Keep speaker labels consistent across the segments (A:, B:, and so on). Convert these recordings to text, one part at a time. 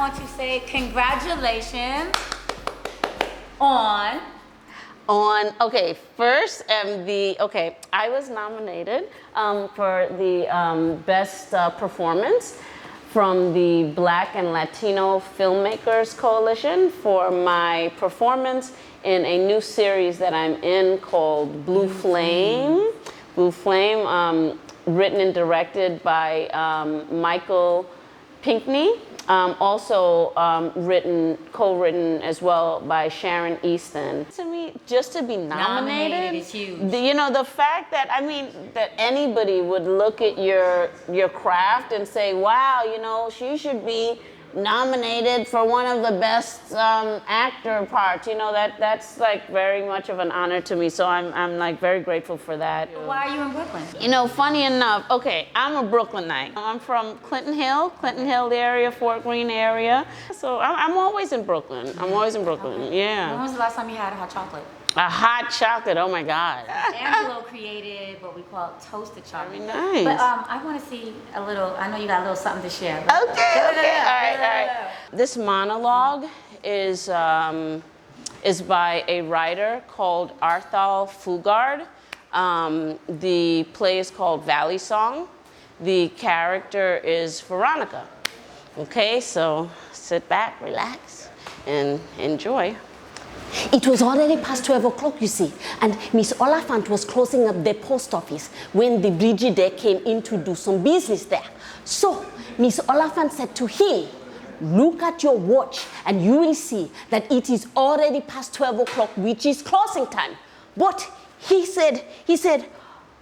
A: want to say congratulations on,
B: okay, first, I was nominated for the Best Performance from the Black and Latino Filmmakers Coalition for my performance in a new series that I'm in called Blue Flame. Blue Flame, written and directed by Michael Pinkney. Also co-written as well by Sharon Easton. To me, just to be nominated
A: is huge.
B: The fact that, that anybody would look at your craft and say, wow, she should be nominated for one of the best actor parts. That's like very much of an honor to me. So I'm like very grateful for that.
A: Why are you in Brooklyn?
B: Funny enough, okay, I'm a Brooklynite. I'm from Clinton Hill area, Fort Greene area. So I'm always in Brooklyn. Okay. Yeah.
A: When was the last time you had a hot chocolate?
B: A hot chocolate, oh my God.
A: Angelo created what we call toasted chocolate.
B: Very nice.
A: But I want to see a little, I know you got a little something to share.
B: Okay. All right. This monologue is by a writer called Arthal Fugard. The play is called Valley Song. The character is Veronica. Okay, so sit back, relax, and enjoy.
C: It was already past 12 o'clock, you see, and Miss Oliphant was closing up the post office when the Brigid came in to do some business there. So Miss Oliphant said to him, look at your watch and you will see that it is already past 12 o'clock, which is closing time. But he said,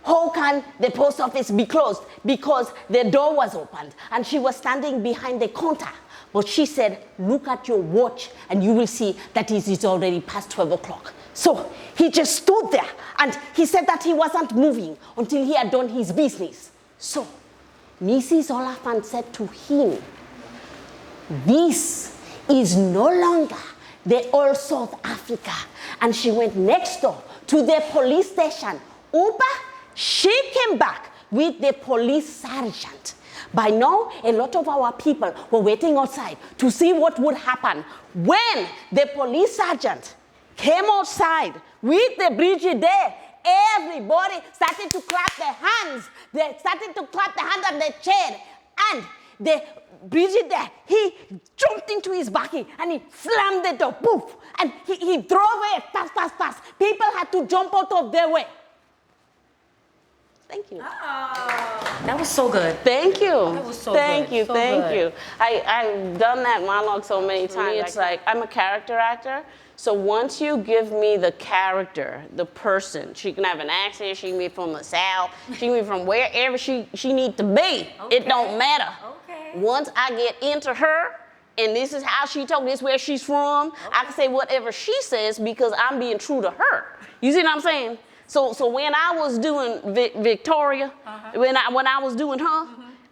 C: how can the post office be closed? Because the door was opened and she was standing behind the counter. But she said, look at your watch and you will see that it is already past 12 o'clock. So he just stood there and he said that he wasn't moving until he had done his business. So Mrs. Oliphant said to him, this is no longer the old South Africa. And she went next door to the police station. She came back with the police sergeant. By now, a lot of our people were waiting outside to see what would happen. When the police sergeant came outside with the Brigid there, everybody started to clap their hands. They started to clap their hands on the chair. And the Brigid there, he jumped into his buggy and he slammed the door, poof, and he drove away fast. People had to jump out of their way. Thank you.
A: Oh, that was so good.
B: Thank you.
A: That was so
B: Thank
A: good.
B: you.
A: So
B: Thank
A: good.
B: you. I've done that monologue so many times. It's like I'm a character actor. So once you give me the character, the person, she can have an accent, she can be from the South, she can be from wherever she need to be.
A: Okay.
B: It don't matter.
A: Okay.
B: Once I get into her, and this is how she talks, this is where she's from, I can say whatever she says because I'm being true to her. You see what I'm saying? So when I was doing Victoria, when I was doing her,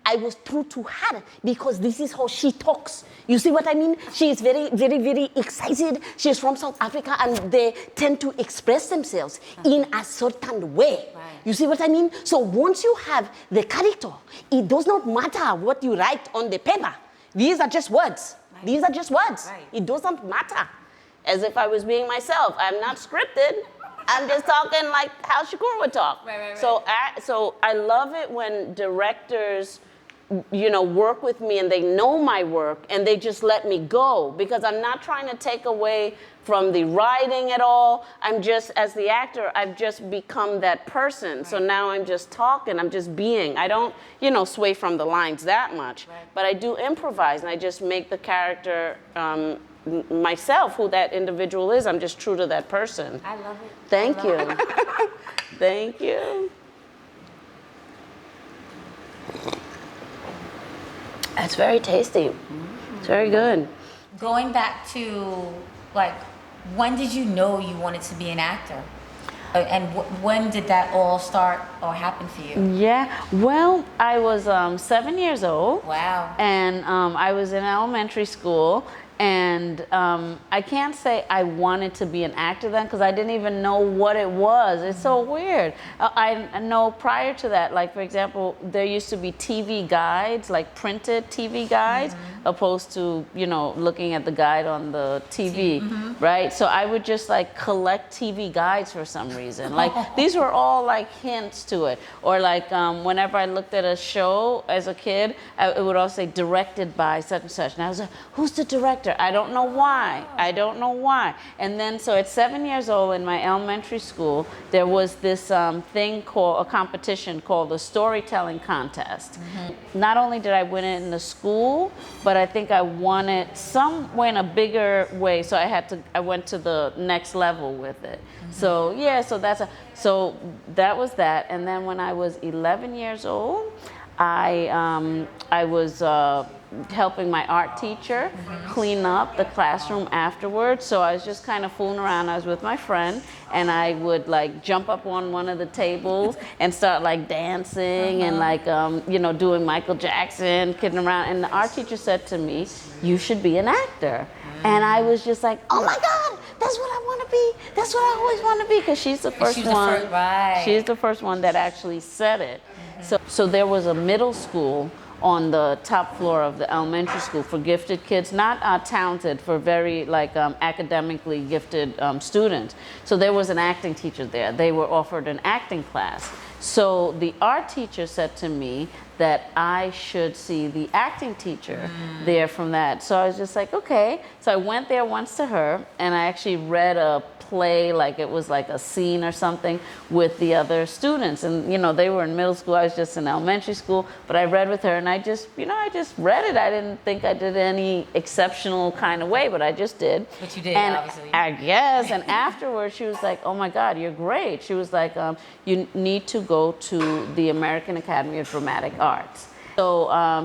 B: I was true to her because this is how she talks. You see what I mean? She is very, very, very excited. She's from South Africa and they tend to express themselves in a certain way.
A: Right.
C: You see what I mean? So once you have the character, it does not matter what you write on the paper. These are just words.
A: Right.
C: These are just words.
A: Right.
C: It doesn't matter.
B: As if I was being myself. I'm not scripted. I'm just talking like how Shukura would talk.
A: Right.
B: So I love it when directors, work with me and they know my work and they just let me go because I'm not trying to take away from the writing at all. I'm just, as the actor, I've just become that person. Right. So now I'm just talking, I'm just being. I don't, sway from the lines that much, but I do improvise and I just make the character myself, who that individual is. I'm just true to that person.
A: I love it.
B: Thank you. Thank you. That's very tasty. It's very good.
A: Going back to, when did you know you wanted to be an actor? And when did that all start or happen for you?
B: Yeah, well, I was 7 years old.
A: Wow.
B: And I was in elementary school. And I can't say I wanted to be an actor then because I didn't even know what it was. It's so weird. I know prior to that, like for example, there used to be TV guides, like printed TV guides, opposed to, you know, looking at the guide on the TV, right? So I would just like collect TV guides for some reason. Like these were all like hints to it. Or like whenever I looked at a show as a kid, it would also say directed by such and such. And I was like, who's the director? I don't know why. I don't know why. And then, so at 7 years old in my elementary school, there was this thing called, a competition called the storytelling contest. Not only did I win it in the school, but I think I won it somewhere in a bigger way. So I went to the next level with it. So yeah, so that was that. And then when I was 11 years old, I was helping my art teacher clean up the classroom afterwards. So I was just kind of fooling around. I was with my friend, and I would like jump up on one of the tables and start like dancing and like you know, doing Michael Jackson, kidding around. And the art teacher said to me, "You should be an actor." And I was just like, "Oh my God, that's what I want to be. That's what I always want to be." Because she's the first one. She's the first one that actually said it. So there was a middle school on the top floor of the elementary school for gifted kids, not talented, for very like academically gifted students. So there was an acting teacher there. They were offered an acting class. So the art teacher said to me that I should see the acting teacher there from that. So I was just like, okay. So I went there once to her, and I actually read a play, like it was like a scene or something, with the other students. And you know, they were in middle school, I was just in elementary school, but I read with her, and I just, you know, I just read it. I didn't think I did any exceptional kind of way, but I just did.
A: But you did,
B: and
A: obviously.
B: I guess. And afterwards she was like, "Oh my God, you're great." She was like, "You need to go to the American Academy of Dramatic Arts." So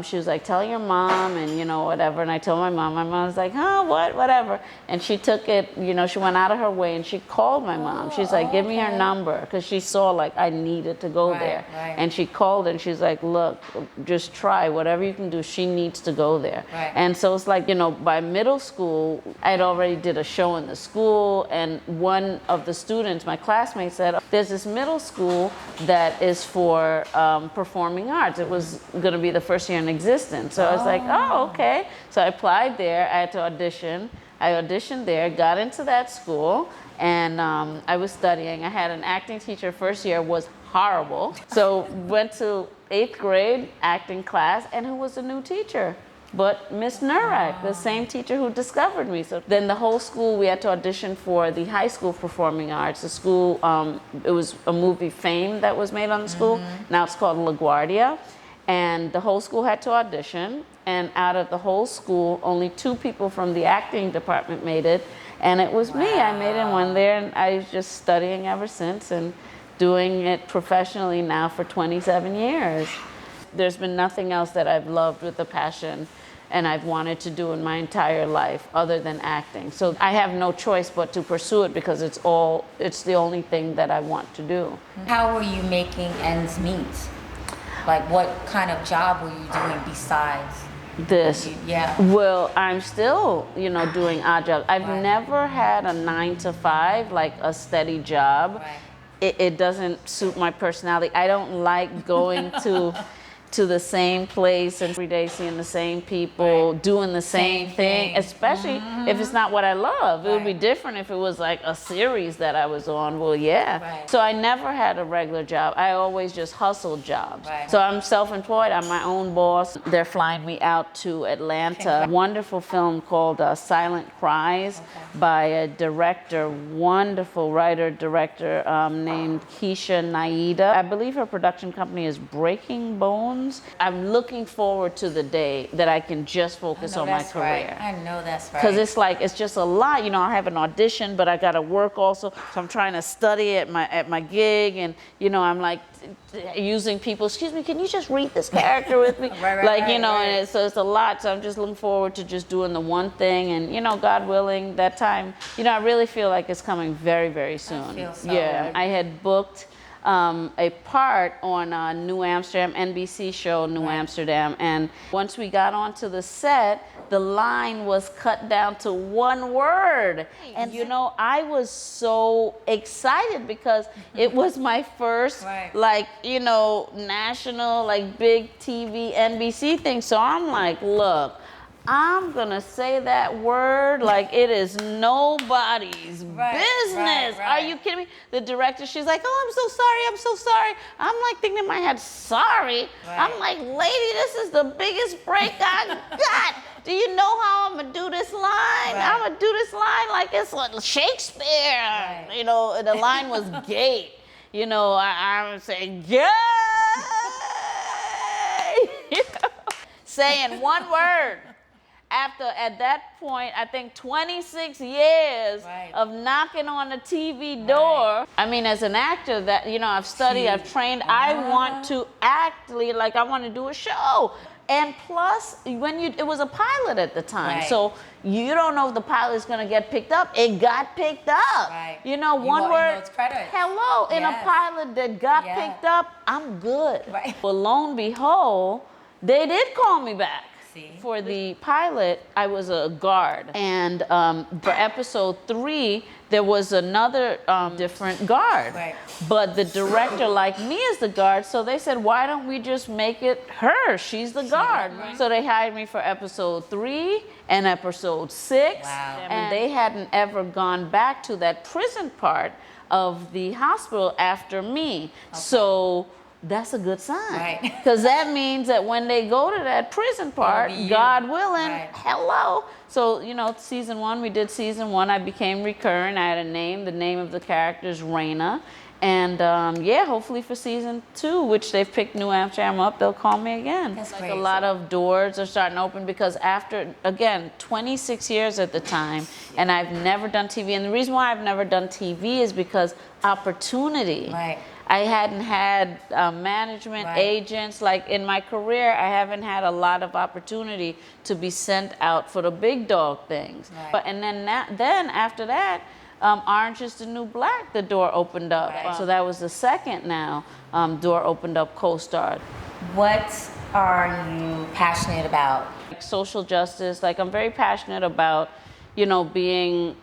B: she was like, "Tell your mom," and you know, whatever. And I told my mom. My mom was like, "Huh, what, whatever." And she took it, you know, she went out of her way and she called my mom. She's like, "Give me her number," because she saw like I needed to go there.
A: Right.
B: And she called and she's like, "Look, just try whatever you can do. She needs to go there."
A: Right.
B: And so it's like, you know, by middle school, I'd already did a show in the school, and one of the students, my classmate, said, "There's this middle school that is for performing arts." It was going to be the first year in existence. So I was like, "Oh, okay." So I applied there. I had to audition. I auditioned there, got into that school, and I was studying. I had an acting teacher. First year was horrible. So went to 8th grade acting class, and who was the new teacher? But Miss Nurak, the same teacher who discovered me. So then the whole school, we had to audition for the high school performing arts. The school, it was a movie Fame that was made on the school. Now it's called LaGuardia. And the whole school had to audition, and out of the whole school, only 2 people from the acting department made it, and it was me. I made it one there, and I was just studying ever since and doing it professionally now for 27 years. There's been nothing else that I've loved with a passion and I've wanted to do in my entire life other than acting. So I have no choice but to pursue it because it's the only thing that I want to do.
A: How were you making ends meet? Like, what kind of job were you doing besides
B: this?
A: Yeah.
B: Well, I'm still, you know, doing odd jobs. I've never had a 9-to-5, like a steady job. It doesn't suit my personality. I don't like going to the same place and every day seeing the same people, doing the same thing, especially if it's not what I love. It would be different if it was like a series that I was on. Well, yeah. So I never had a regular job. I always just hustled jobs. So I'm self-employed. I'm my own boss. They're flying me out to Atlanta. A wonderful film called Silent Cries by a director, wonderful writer-director named Keisha Naida. I believe her production company is Breaking Bones. I'm looking forward to the day that I can just focus on my career.
A: I know that's right.
B: Because it's like, it's just a lot. You know, I have an audition, but I got to work also. So I'm trying to study at my gig, and you know, I'm like using people. "Excuse me, can you just read this character with me?" And so it's a lot. So I'm just looking forward to just doing the one thing, and you know, God willing, that time, you know, I really feel like it's coming very, very soon.
A: I feel so.
B: Yeah, I had booked a part on New Amsterdam, NBC show New Amsterdam. And once we got onto the set, the line was cut down to one word. And you know, I was so excited because it was my first, like, you know, national, like big TV, NBC thing. So I'm like, look, I'm gonna say that word like it is nobody's business. Are you kidding me? The director, she's like, oh, I'm so sorry, I'm so sorry. I'm like thinking in my head, sorry. I'm like, lady, this is the biggest break I got. Do you know how I'm gonna do this line? I'm gonna do this line like it's like Shakespeare. You know, the line was gate. You know, I would say, gay. You know, saying one word. After, at that point, I think 26 years of knocking on the TV door. I mean, as an actor, that, you know, I've studied, I've trained. I want to act like I want to do a show. And plus, it was a pilot at the time, so you don't know if the pilot is going to get picked up. It got picked up. You know, one word, hello, in a pilot that got picked up, I'm good. Well, lo and behold, they did call me back. For the pilot, I was a guard. And for episode 3, there was another different guard. But the director liked me as the guard, so they said, why don't we just make it her? She's the guard. So they hired me for episode 3 and episode 6. And they hadn't ever gone back to that prison part of the hospital after me. So that's a good sign. Because that means that when they go to that prison part, God willing, hello. So, you know, season 1, we did season 1. I became recurring. I had a name. The name of the character is Raina. And yeah, hopefully for season 2, which they've picked New Amsterdam up, they'll call me again. That's like a lot of doors are starting to open because after, again, 26 years at the time, and I've never done TV. And the reason why I've never done TV is because opportunity. I hadn't had management, agents. Like in my career, I haven't had a lot of opportunity to be sent out for the big dog things. And then after that, Orange is the New Black, the door opened up. So that was the second now, door opened up, co-starred.
A: What are you passionate about?
B: Like social justice, like I'm very passionate about, you know, being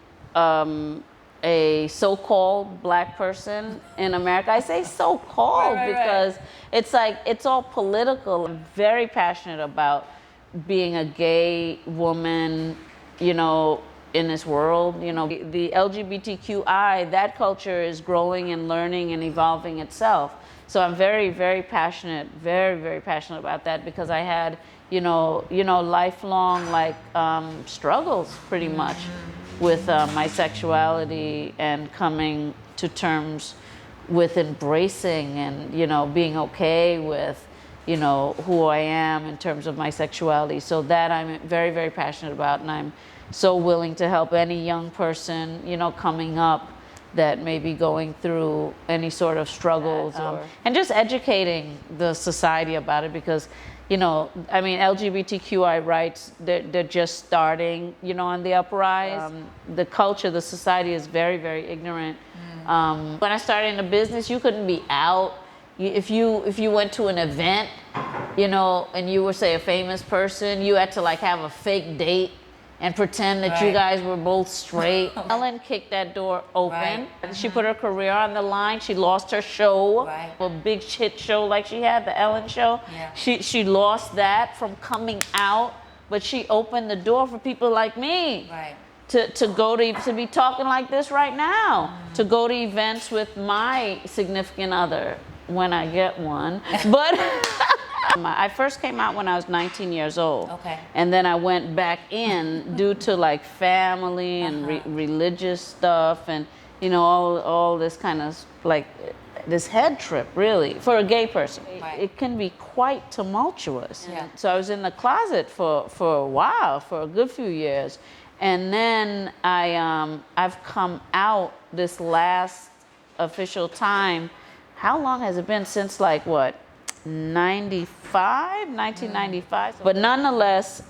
B: a so-called black person in America. I say so-called because it's like, it's all political. I'm very passionate about being a gay woman, you know, in this world. You know, the LGBTQI, that culture is growing and learning and evolving itself. So I'm very, very passionate, very, very passionate about that because I had, you know, lifelong like struggles pretty much with my sexuality and coming to terms with embracing and, you know, being okay with, you know, who I am in terms of my sexuality. So that I'm very, very passionate about, and I'm so willing to help any young person, you know, coming up that may be going through any sort of struggles and just educating the society about it because, you know, I mean, LGBTQI rights, they're just starting, you know, on the uprise. The culture, the society is very, very ignorant. When I started in the business, you couldn't be out. If you went to an event, you know, and you were, say, a famous person, you had to like have a fake date and pretend that you guys were both straight. Ellen kicked that door open. She put her career on the line. She lost her show, a big hit show like she had, the Ellen show. She lost that from coming out, but she opened the door for people like me to be talking like this right now, to go to events with my significant other when I get one. But I first came out when I was 19 years old. And then I went back in due to like family and religious stuff and, you know, all this kind of like this head trip really for a gay person. It can be quite tumultuous. So I was in the closet for a while, for a good few years. And then I've come out this last official time. How long has it been since like what? 1995. But nonetheless,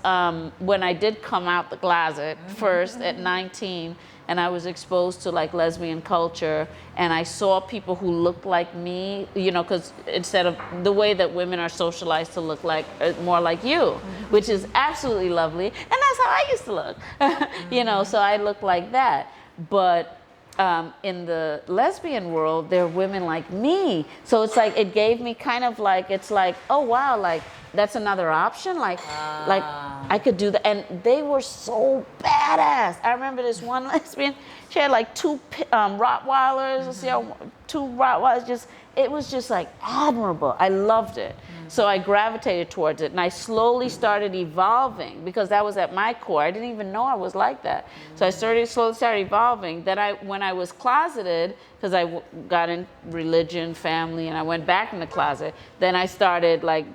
B: when I did come out the closet first at 19, and I was exposed to like lesbian culture, and I saw people who looked like me, you know, because instead of the way that women are socialized to look like more like you, which is absolutely lovely, and that's how I used to look, you know, so I look like that. But in the lesbian world, there are women like me, so it's like it gave me kind of like, it's like, oh wow, like that's another option, like I could do that. And they were so badass. I remember this one lesbian, she had like two Rottweilers, you know, two Rottweilers, just, it was just like admirable. I loved it. So I gravitated towards it, and I slowly started evolving, because that was at my core. I didn't even know I was like that. So I slowly started evolving. Then when I was closeted, because I got in religion, family, and I went back in the closet, then I started like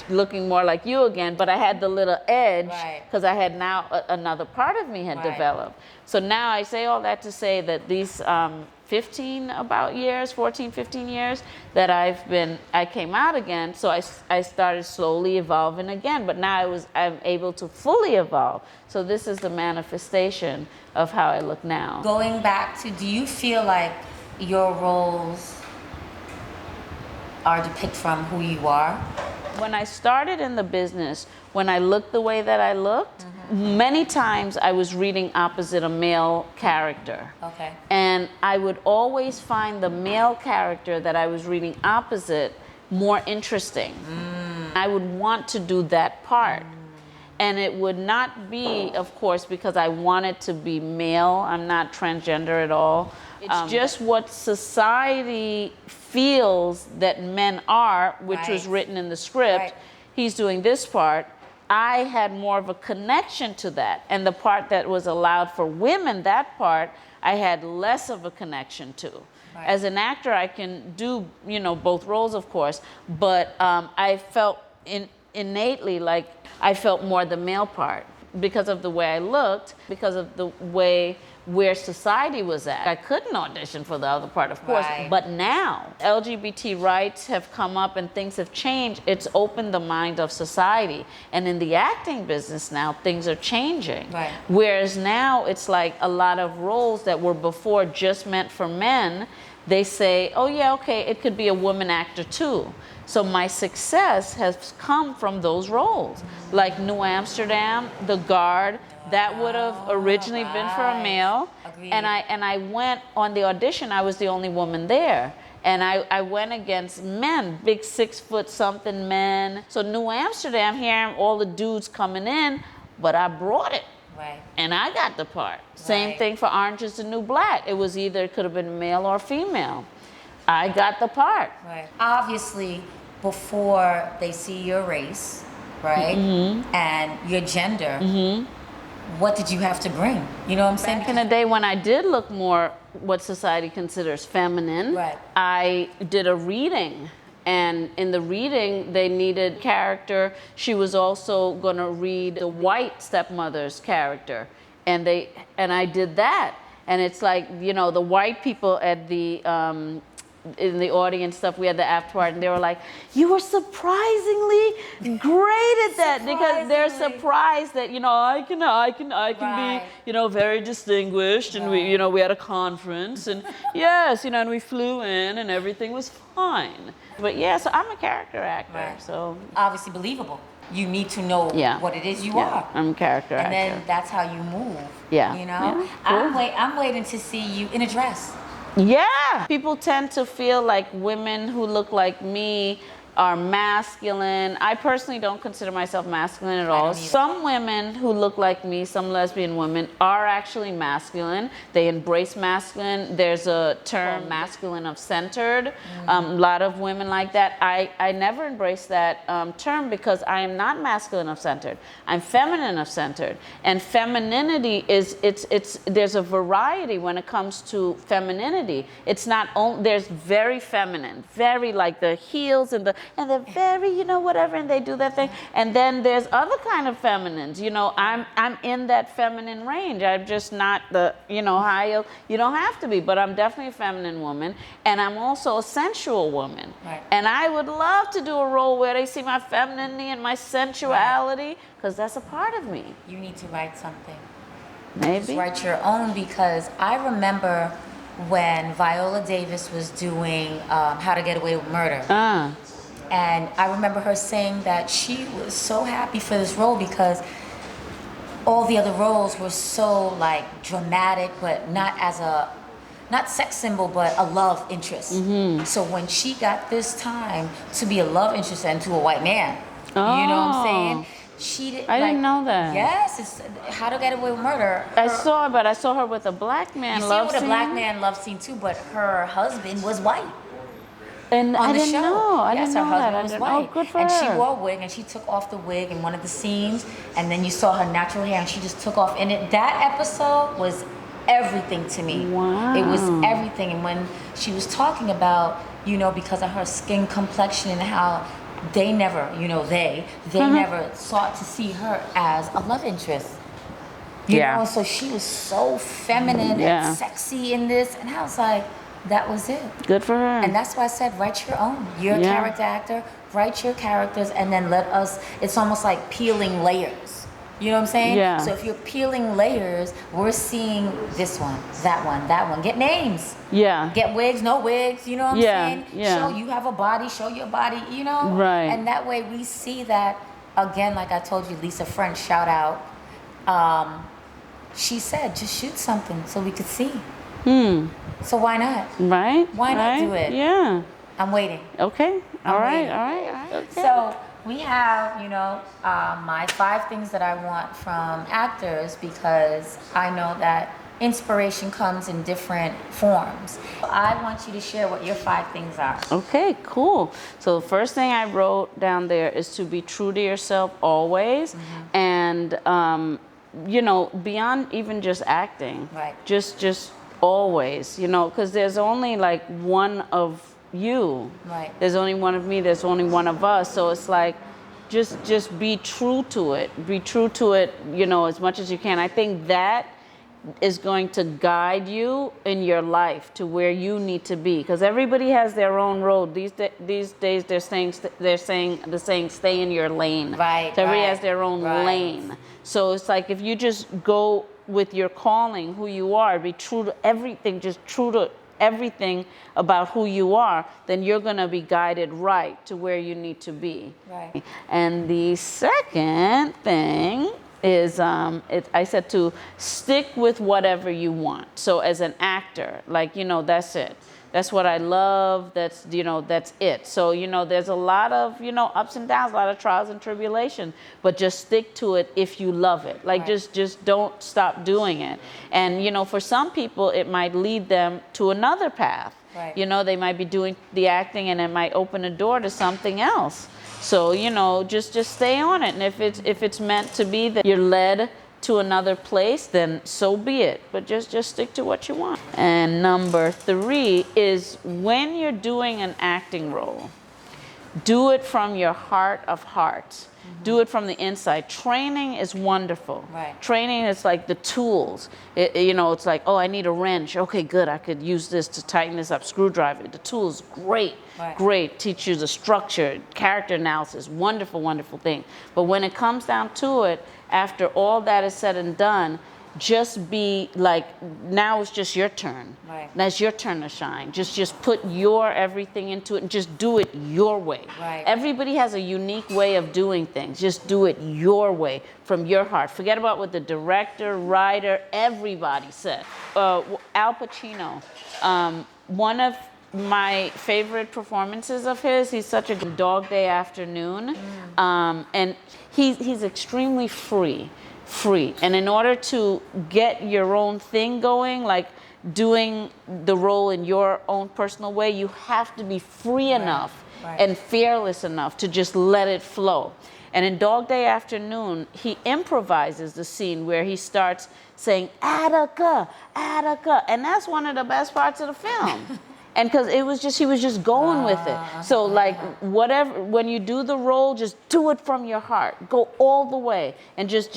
B: looking more like you again, but I had the little edge, because I had now another part of me had developed. So now I say all that to say that these 14, 15 years that I came out again, so I started slowly evolving again, but now I'm able to fully evolve. So this is the manifestation of how I look now.
A: Going back to, do you feel like your roles are depicted from who you are?
B: When I started in the business, when I looked the way that I looked, many times I was reading opposite a male character.
A: Okay.
B: And I would always find the male character that I was reading opposite more interesting. I would want to do that part. And it would not be, of course, because I wanted to be male. I'm not transgender at all. It's just what society feels that men are, which was written in the script. He's doing this part. I had more of a connection to that. And the part that was allowed for women, that part, I had less of a connection to. As an actor, I can do, you know, both roles, of course, but I felt innately like I felt more the male part because of the way I looked, because of the way where society was at. I couldn't audition for the other part, of course, but now LGBT rights have come up and things have changed. It's opened the mind of society. And in the acting business now, things are changing. Whereas now it's like a lot of roles that were before just meant for men, they say, oh yeah, okay, it could be a woman actor too. So my success has come from those roles. Like New Amsterdam, The Guard, that would have originally been for a male. And I went on the audition, I was the only woman there. And I went against men, big 6-foot-something men. So New Amsterdam, here all the dudes coming in, but I brought it. And I got the part. Same thing for Orange is the New Black. It was either, it could have been male or female. I got the part.
A: Obviously, before they see your race, and your gender, what did you have to bring? You know what I'm saying?
B: Back in the day when I did look more what society considers feminine, I did a reading. And in the reading, they needed character. She was also going to read the white stepmother's character. And I did that. And it's like, you know, the white people at the in the audience stuff, we had the after party, and they were like, you were surprisingly great at that, because they're surprised that, you know, I can be, you know, very distinguished, and we, you know, we had a conference, and yes, you know, and we flew in and everything was fine. But yeah, so I'm a character actor, so.
A: Obviously believable. You need to know what it is you are.
B: I'm a character actor.
A: And then that's how you move.
B: You
A: know?
B: Cool.
A: I'm waiting to see you in a dress.
B: Yeah. People tend to feel like women who look like me are masculine. I personally don't consider myself masculine at all. Some women who look like me, some lesbian women, are actually masculine. They embrace masculine. There's a term, masculine of centered. A lot of women like that. I never embrace that term because I am not masculine of centered. I'm feminine of centered. And femininity is, there's a variety when it comes to femininity. It's not only, there's very feminine, very like the heels and they're very, you know, whatever, and they do that thing. And then there's other kind of feminines. You know, I'm in that feminine range. I'm just not the, you know, high. You don't have to be, but I'm definitely a feminine woman, and I'm also a sensual woman. And I would love to do a role where they see my femininity and my sensuality, because that's a part of me.
A: You need to write something.
B: Maybe.
A: Write Your Own, because I remember when Viola Davis was doing How to Get Away with Murder. And I remember her saying that she was so happy for this role because all the other roles were so like dramatic, but not as a, not sex symbol, but a love interest. So when she got this time to be a love interest and to a white man, you know what I'm saying? She did.
B: I didn't know that.
A: Yes, it's How to Get Away with Murder.
B: I saw her with a black man love scene.
A: You see her with a black man love scene too, but her husband was white.
B: And
A: on
B: I
A: the
B: didn't
A: show.
B: know. I
A: Yes,
B: didn't
A: her
B: know that.
A: husband was white.
B: Oh, good for
A: and
B: her.
A: she wore a wig, and she took off the wig in one of the scenes, and then you saw her natural hair, and she just took off. And that episode was everything to me.
B: Wow.
A: It was everything. And when she was talking about, you know, because of her skin complexion and how they never, you know, they never sought to see her as a love interest. You know, and so she was so feminine and sexy in this, and I was like, that was it.
B: Good for her.
A: And that's why I said, write your own. You're a character actor, write your characters, and then let us, it's almost like peeling layers. You know what I'm saying?
B: Yeah.
A: So if you're peeling layers, we're seeing this one, that one, that one. Get names.
B: Yeah.
A: Get wigs, no wigs, you know what I'm saying?
B: Yeah.
A: Show you have a body, show your body, you know?
B: Right.
A: And that way we see that, again, like I told you, Lisa French, shout out. She said, just shoot something so we could see. So why not?
B: Right.
A: Why not do it?
B: Yeah.
A: I'm waiting.
B: Okay. All right.
A: waiting.
B: Okay.
A: So we have, you know, my 5 things that I want from actors, because I know that inspiration comes in different forms. I want you to share what your 5 things are.
B: Okay, cool. So the first thing I wrote down there is to be true to yourself always. And, you know, beyond even just acting, just always, you know, because there's only like one of you. There's only one of me, there's only one of us. So it's like, just be true to it. Be true to it, you know, as much as you can. I think that is going to guide you in your life to where you need to be, because everybody has their own road. These days they're saying stay in your lane. So everybody has their own lane. So it's like, if you just go with your calling, who you are, be true to everything, just true to everything about who you are, then you're going to be guided right to where you need to be. And the second thing is, I said to stick with whatever you want. So as an actor, like, you know, that's it. That's what I love. That's, you know, that's it. So, you know, there's a lot of, you know, ups and downs, a lot of trials and tribulations, but just stick to it if you love it. Like, just don't stop doing it. And, you know, for some people, it might lead them to another path. You know, they might be doing the acting and it might open a door to something else. So, you know, just stay on it. And if it's meant to be that you're led to another place, then so be it. But just stick to what you want. And number 3 is, when you're doing an acting role, do it from your heart of hearts. Do it from the inside. Training is wonderful. Training is like the tools. You know, it's like, oh, I need a wrench. Okay, good. I could use this to tighten this up. Screwdriver. The tool is great. Great. Teach you the structure, character analysis. Wonderful, wonderful thing. But when it comes down to it, after all that is said and done, just be like, now it's just your turn. Now it's your turn to shine. Just put your everything into it and just do it your way. Everybody has a unique way of doing things. Just do it your way, from your heart. Forget about what the director, writer, everybody said. Al Pacino, one of my favorite performances of his, he's such a Dog Day Afternoon, and he's extremely free. And in order to get your own thing going, like doing the role in your own personal way, you have to be free enough and fearless enough to just let it flow. And in Dog Day Afternoon, he improvises the scene where he starts saying, Attica, Attica. And that's one of the best parts of the film. And because he was just going with it. So like, whatever, when you do the role, just do it from your heart. Go all the way and just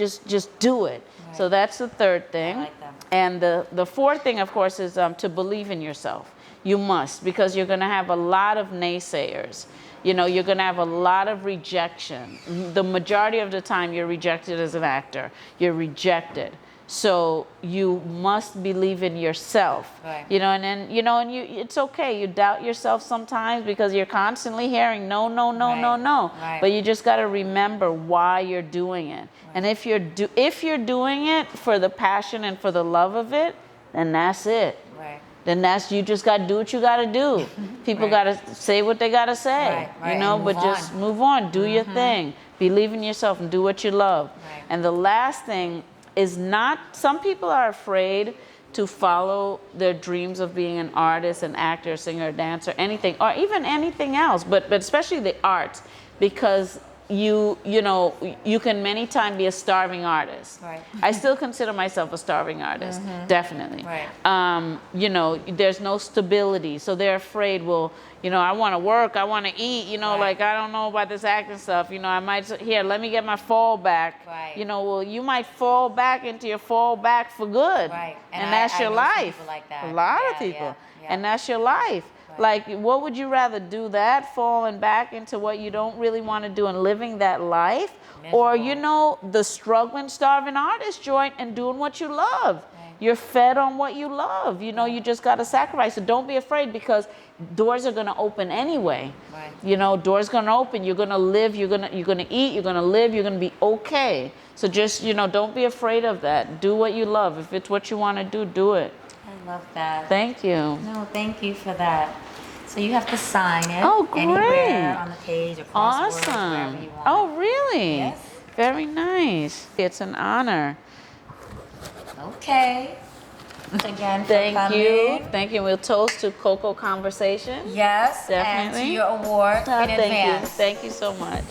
B: do it. So that's the third thing. I like that. And the fourth thing, of course, is to believe in yourself. You must, because you're going to have a lot of naysayers. You know, you're going to have a lot of rejection. The majority of the time, you're rejected as an actor. You're rejected.
D: So you must believe in yourself,
A: Right.
D: you know, and then, you know, and it's okay. You doubt yourself sometimes because you're constantly hearing no, no, no,
A: Right.
D: no, no.
A: Right.
D: But you just got to remember why you're doing it. And if you're doing it for the passion and for the love of it, then that's it.
A: Right.
D: Then you just got to do what you got to do. People
A: Right.
D: got to say what they got to say,
A: Right, right,
D: you know,
A: and
D: but
A: move
D: just
A: on.
D: move on, do your thing, believe in yourself and do what you love.
A: Right.
D: And the last thing is not, some people are afraid to follow their dreams of being an artist, an actor, singer, dancer, anything, or even anything else, but especially the arts, because you know, you can many times be a starving artist.
A: Right.
D: I still consider myself a starving artist, definitely.
A: Right.
D: You know, there's no stability, so they're afraid, well, you know, I want to work, I want to eat, you know,
A: Right.
D: like, I don't know about this acting stuff, you know, I might, here, let me get my fallback.
A: Right.
D: You know, well, you might fall back into your fallback for good.
A: Right.
D: And
A: And
D: that's
A: I
D: your
A: know some
D: life.
A: people like that.
D: A lot of
A: Yeah,
D: people.
A: yeah, yeah.
D: And that's your life. Like, what would you rather do that, falling back into what you don't really want to do and living that life? Or, you
A: Miserable.
D: know, the struggling, starving artist joint and doing what you love. You're fed on what you love. You know, you just got to sacrifice. So don't be afraid, because doors are going to open anyway.
A: Right.
D: You know, doors going to open. You're going to live. You're going to eat. You're going to live. You're going to be okay. So just, you know, don't be afraid of that. Do what you love. If it's what you want to do it.
A: I love that.
D: Thank you.
A: No, thank you for that. So you have to sign it.
D: Oh, great.
A: Anywhere on the page or crosswords, wherever
D: Awesome.
A: you want.
D: Oh, really?
A: Yes.
D: Very nice. It's an honor.
A: Okay. Again, for
D: Thank
A: coming.
D: you. Thank you. We'll toast to CoCoa Conversation.
A: Yes, and
D: Definitely.
A: to your award in
D: Thank
A: advance.
D: you. Thank you so much.